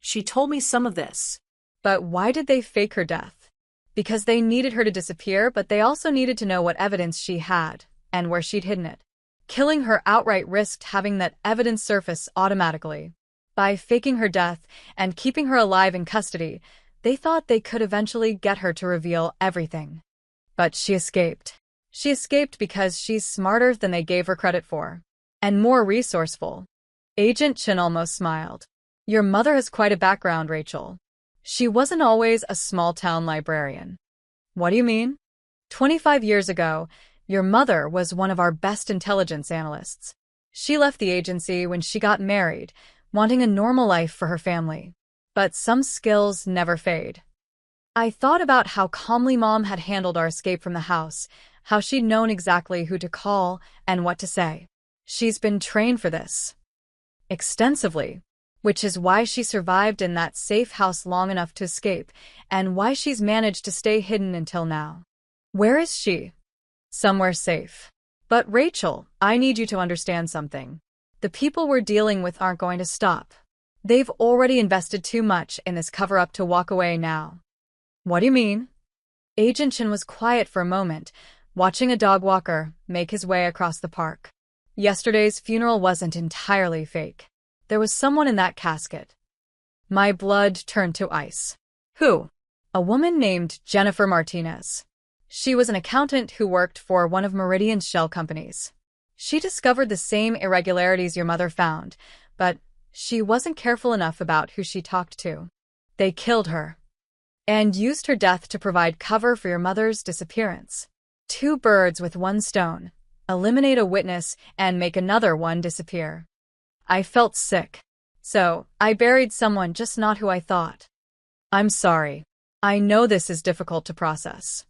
She told me some of this. But why did they fake her death? Because they needed her to disappear, but they also needed to know what evidence she had and where she'd hidden it. Killing her outright risked having that evidence surface automatically. By faking her death and keeping her alive in custody, they thought they could eventually get her to reveal everything. But she escaped. She escaped because she's smarter than they gave her credit for. And more resourceful. Agent Chin almost smiled. "Your mother has quite a background, Rachel. She wasn't always a small-town librarian." "What do you mean?" 25 years ago, your mother was one of our best intelligence analysts. She left the agency when she got married, wanting a normal life for her family. But some skills never fade. I thought about how calmly Mom had handled our escape from the house, how she'd known exactly who to call and what to say. She's been trained for this. Extensively. Which is why she survived in that safe house long enough to escape, and why she's managed to stay hidden until now. Where is she? Somewhere safe. But Rachel, I need you to understand something. The people we're dealing with aren't going to stop. They've already invested too much in this cover-up to walk away now. What do you mean? Agent Chin was quiet for a moment, watching a dog walker make his way across the park. Yesterday's funeral wasn't entirely fake. There was someone in that casket. My blood turned to ice. Who? A woman named Jennifer Martinez. She was an accountant who worked for one of Meridian's shell companies. She discovered the same irregularities your mother found, but she wasn't careful enough about who she talked to. They killed her and used her death to provide cover for your mother's disappearance. 2 birds with 1 stone. Eliminate a witness and make another one disappear. I felt sick. So, I buried someone, just not who I thought. I'm sorry. I know this is difficult to process.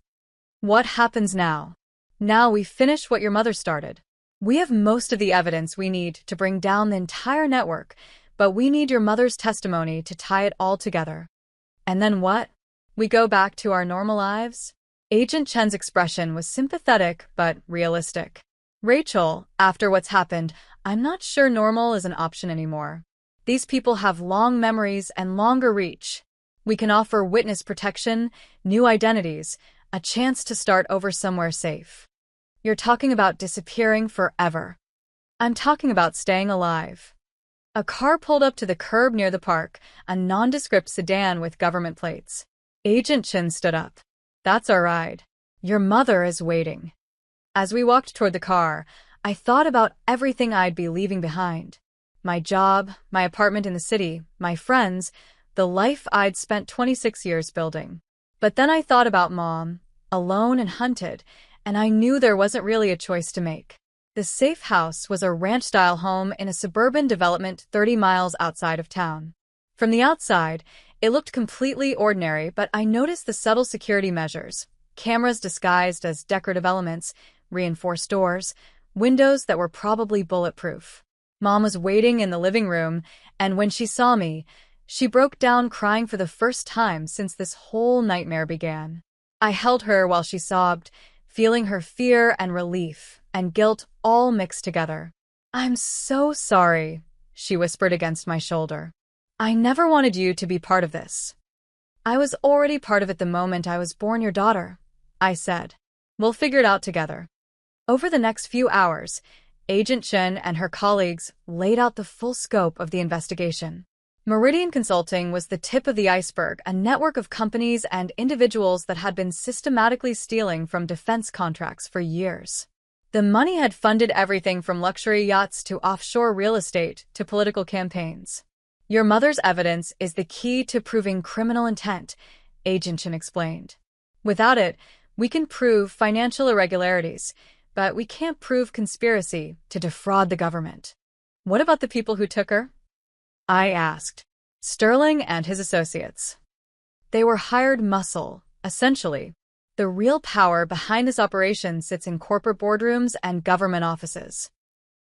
What happens now? Now we finish what your mother started. We have most of the evidence we need to bring down the entire network, but we need your mother's testimony to tie it all together. And then what? We go back to our normal lives? Agent Chen's expression was sympathetic but realistic. Rachel, after what's happened, I'm not sure normal is an option anymore. These people have long memories and longer reach. We can offer witness protection, new identities, a chance to start over somewhere safe. You're talking about disappearing forever. I'm talking about staying alive. A car pulled up to the curb near the park, a nondescript sedan with government plates. Agent Chin stood up. That's our ride. Your mother is waiting. As we walked toward the car, I thought about everything I'd be leaving behind. My job, my apartment in the city, my friends, the life I'd spent 26 years building. But then I thought about Mom, alone and hunted, and I knew there wasn't really a choice to make. The safe house was a ranch-style home in a suburban development 30 miles outside of town. From the outside, it looked completely ordinary, but I noticed the subtle security measures. Cameras disguised as decorative elements, reinforced doors, windows that were probably bulletproof. Mom was waiting in the living room, and when she saw me, she broke down crying for the first time since this whole nightmare began. I held her while she sobbed, feeling her fear and relief and guilt all mixed together. I'm so sorry, she whispered against my shoulder. I never wanted you to be part of this. I was already part of it the moment I was born, your daughter, I said. We'll figure it out together. Over the next few hours, Agent Chen and her colleagues laid out the full scope of the investigation. Meridian Consulting was the tip of the iceberg, a network of companies and individuals that had been systematically stealing from defense contracts for years. The money had funded everything from luxury yachts to offshore real estate to political campaigns. Your mother's evidence is the key to proving criminal intent, Agent Chen explained. Without it, we can prove financial irregularities, but we can't prove conspiracy to defraud the government. What about the people who took her? I asked. Sterling and his associates. They were hired muscle, essentially. The real power behind this operation sits in corporate boardrooms and government offices.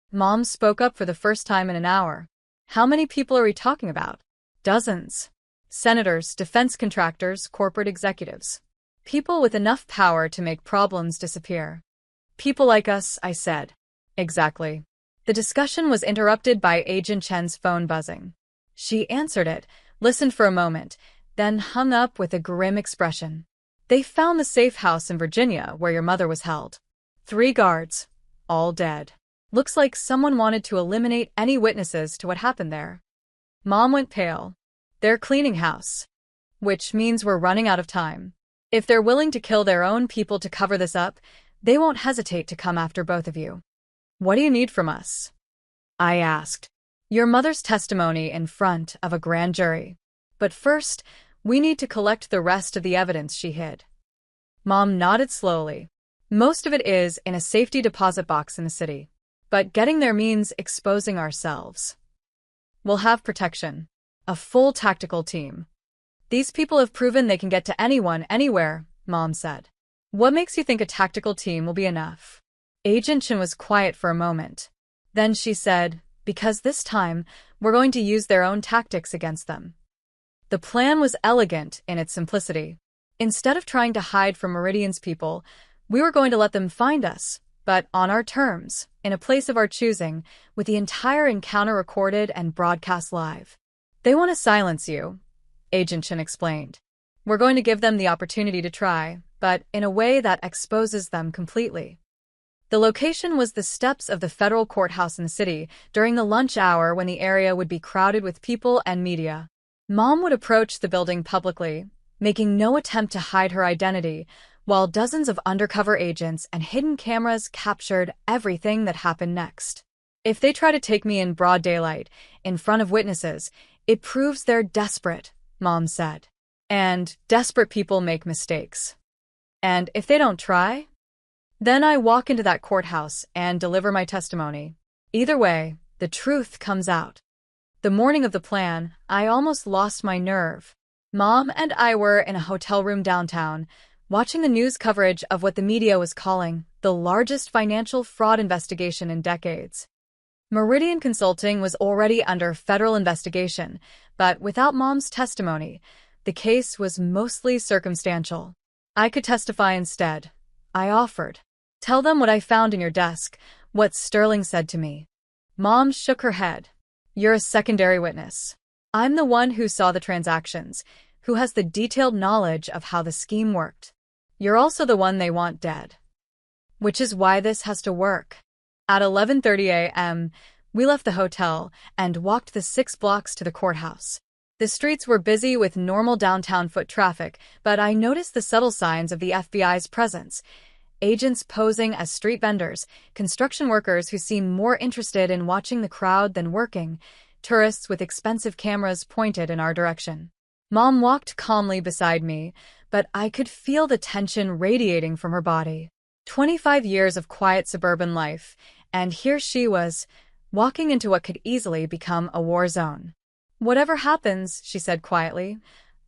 Mom spoke up for the first time in an hour. How many people are we talking about? Dozens. Senators, defense contractors, corporate executives. People with enough power to make problems disappear. People like us, I said. Exactly. The discussion was interrupted by Agent Chen's phone buzzing. She answered it, listened for a moment, then hung up with a grim expression. They found the safe house in Virginia where your mother was held. 3 guards, all dead. Looks like someone wanted to eliminate any witnesses to what happened there. Mom went pale. They're cleaning house. Which means we're running out of time. If they're willing to kill their own people to cover this up, they won't hesitate to come after both of you. What do you need from us? I asked. Your mother's testimony in front of a grand jury. But first, we need to collect the rest of the evidence she hid. Mom nodded slowly. Most of it is in a safety deposit box in the city. But getting there means exposing ourselves. We'll have protection. A full tactical team. These people have proven they can get to anyone, anywhere, Mom said. What makes you think a tactical team will be enough? Agent Chen was quiet for a moment. Then she said, because this time, we're going to use their own tactics against them. The plan was elegant in its simplicity. Instead of trying to hide from Meridian's people, we were going to let them find us, but on our terms, in a place of our choosing, with the entire encounter recorded and broadcast live. They want to silence you, Agent Chen explained. We're going to give them the opportunity to try, but in a way that exposes them completely. The location was the steps of the federal courthouse in the city during the lunch hour when the area would be crowded with people and media. Mom would approach the building publicly, making no attempt to hide her identity, while dozens of undercover agents and hidden cameras captured everything that happened next. If they try to take me in broad daylight, in front of witnesses, it proves they're desperate, Mom said. And desperate people make mistakes. And if they don't try? Then I walk into that courthouse and deliver my testimony. Either way, the truth comes out. The morning of the plan, I almost lost my nerve. Mom and I were in a hotel room downtown, watching the news coverage of what the media was calling the largest financial fraud investigation in decades. Meridian Consulting was already under federal investigation, but without Mom's testimony, the case was mostly circumstantial. I could testify instead. I offered. Tell them what I found in your desk, what Sterling said to me. Mom shook her head. You're a secondary witness. I'm the one who saw the transactions, who has the detailed knowledge of how the scheme worked. You're also the one they want dead. Which is why this has to work. At 11:30 a.m., we left the hotel and walked the 6 blocks to the courthouse. The streets were busy with normal downtown foot traffic, but I noticed the subtle signs of the FBI's presence. Agents posing as street vendors, construction workers who seemed more interested in watching the crowd than working, tourists with expensive cameras pointed in our direction. Mom walked calmly beside me, but I could feel the tension radiating from her body. 25 years of quiet suburban life, and here she was, walking into what could easily become a war zone. Whatever happens, she said quietly,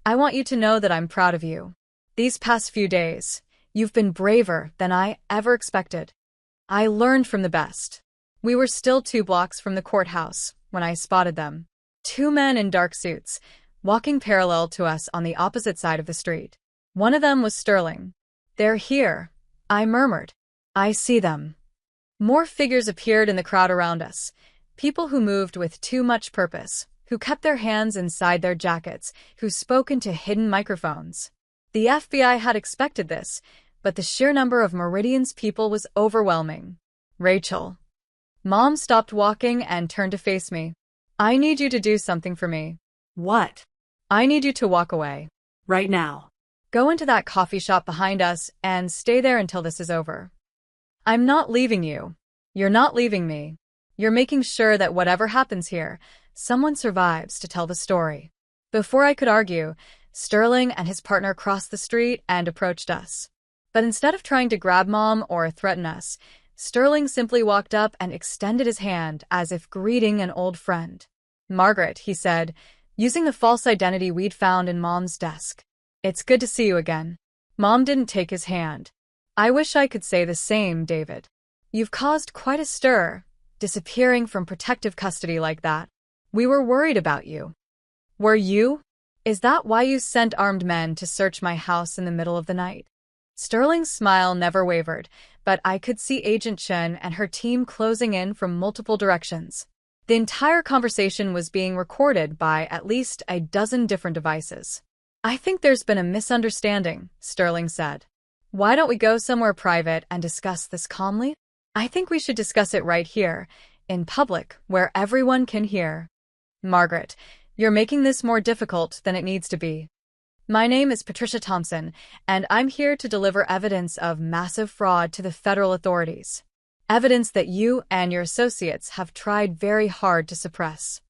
I want you to know that I'm proud of you. These past few days, you've been braver than I ever expected. I learned from the best. We were still 2 blocks from the courthouse when I spotted them. 2 men in dark suits, walking parallel to us on the opposite side of the street. One of them was Sterling. They're here, I murmured. I see them. More figures appeared in the crowd around us, people who moved with too much purpose, who kept their hands inside their jackets, who spoke into hidden microphones. The FBI had expected this, but the sheer number of Meridian's people was overwhelming. Rachel. Mom stopped walking and turned to face me. I need you to do something for me. What? I need you to walk away. Right now. Go into that coffee shop behind us and stay there until this is over. I'm not leaving you. You're not leaving me. You're making sure that whatever happens here, someone survives to tell the story. Before I could argue, Sterling and his partner crossed the street and approached us. But instead of trying to grab Mom or threaten us, Sterling simply walked up and extended his hand as if greeting an old friend. Margaret, he said, using the false identity we'd found in Mom's desk. It's good to see you again. Mom didn't take his hand. I wish I could say the same, David. You've caused quite a stir, disappearing from protective custody like that. We were worried about you. Were you? Is that why you sent armed men to search my house in the middle of the night? Sterling's smile never wavered, but I could see Agent Chen and her team closing in from multiple directions. The entire conversation was being recorded by at least a dozen different devices. I think there's been a misunderstanding, Sterling said. Why don't we go somewhere private and discuss this calmly? I think we should discuss it right here, in public, where everyone can hear. Margaret, you're making this more difficult than it needs to be. My name is Patricia Thompson, and I'm here to deliver evidence of massive fraud to the federal authorities. Evidence that you and your associates have tried very hard to suppress.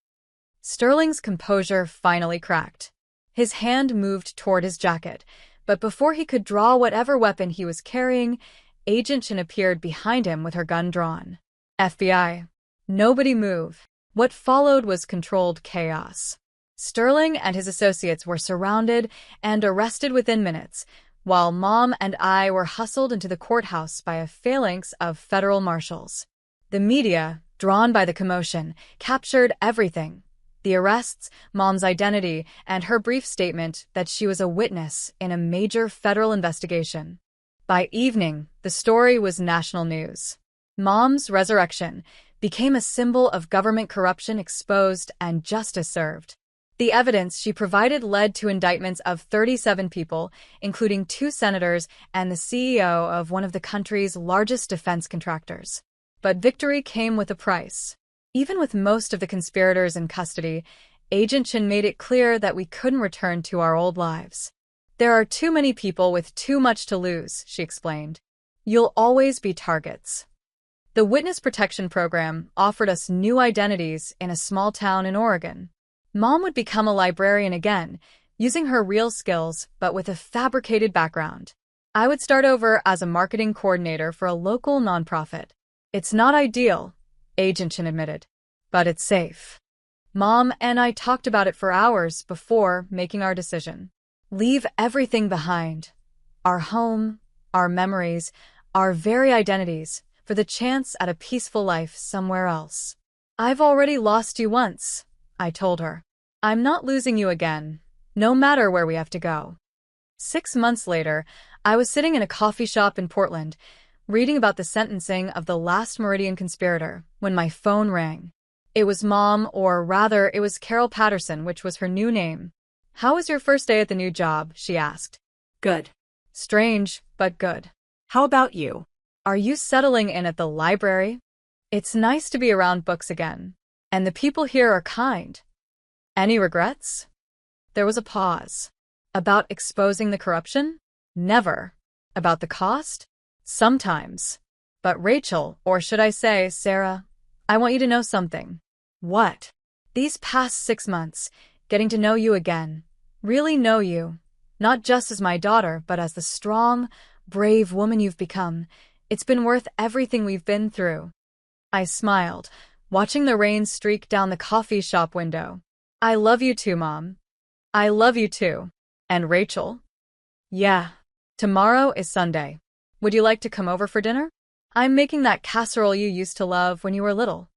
Sterling's composure finally cracked. His hand moved toward his jacket, but before he could draw whatever weapon he was carrying, Agent Chen appeared behind him with her gun drawn. FBI. Nobody move. What followed was controlled chaos. Sterling and his associates were surrounded and arrested within minutes, while Mom and I were hustled into the courthouse by a phalanx of federal marshals. The media, drawn by the commotion, captured everything. The arrests, Mom's identity, and her brief statement that she was a witness in a major federal investigation. By evening, the story was national news. Mom's resurrection became a symbol of government corruption exposed and justice served. The evidence she provided led to indictments of 37 people, including 2 senators and the CEO of one of the country's largest defense contractors. But victory came with a price. Even with most of the conspirators in custody, Agent Chen made it clear that we couldn't return to our old lives. There are too many people with too much to lose, she explained. You'll always be targets. The Witness Protection Program offered us new identities in a small town in Oregon. Mom would become a librarian again, using her real skills but with a fabricated background. I would start over as a marketing coordinator for a local nonprofit. It's not ideal, Agent Chen admitted, but it's safe. Mom and I talked about it for hours before making our decision. Leave everything behind. Our home, our memories, our very identities, for the chance at a peaceful life somewhere else. I've already lost you once, I told her. I'm not losing you again, no matter where we have to go. 6 months later, I was sitting in a coffee shop in Portland, reading about the sentencing of the last Meridian conspirator, when my phone rang. It was Mom, or rather, it was Carol Patterson, which was her new name. How was your first day at the new job? She asked. Good. Strange, but good. How about you? Are you settling in at the library? It's nice to be around books again. And the people here are kind. Any regrets? There was a pause. About exposing the corruption? Never. About the cost? Sometimes. But Rachel, or should I say, Sarah, I want you to know something. What? These past 6 months, getting to know you again, really know you, not just as my daughter, but as the strong, brave woman you've become, it's been worth everything we've been through. I smiled, watching the rain streak down the coffee shop window. I love you too, Mom. I love you too. And Rachel? Yeah. Tomorrow is Sunday. Would you like to come over for dinner? I'm making that casserole you used to love when you were little.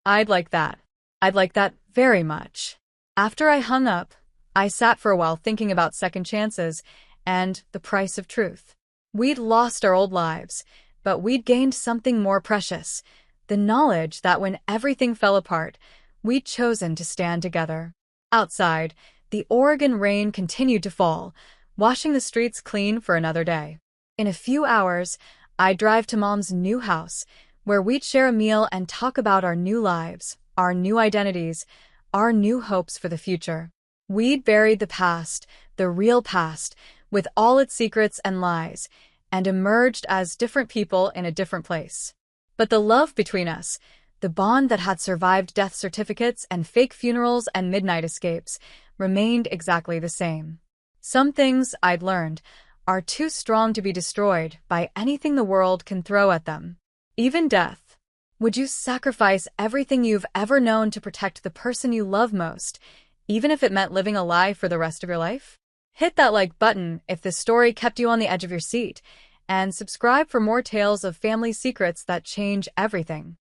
I'd like that. I'd like that very much. After I hung up, I sat for a while thinking about second chances and the price of truth. We'd lost our old lives, but we'd gained something more precious, the knowledge that when everything fell apart, we'd chosen to stand together. Outside, the Oregon rain continued to fall, washing the streets clean for another day. In a few hours, I'd drive to Mom's new house, where we'd share a meal and talk about our new lives, our new identities, our new hopes for the future. We'd buried the past, the real past, with all its secrets and lies, and emerged as different people in a different place. But the love between us, the bond that had survived death certificates and fake funerals and midnight escapes, remained exactly the same. Some things, I'd learned, are too strong to be destroyed by anything the world can throw at them. Even death. Would you sacrifice everything you've ever known to protect the person you love most, even if it meant living a lie for the rest of your life? Hit that like button if this story kept you on the edge of your seat, and subscribe for more tales of family secrets that change everything.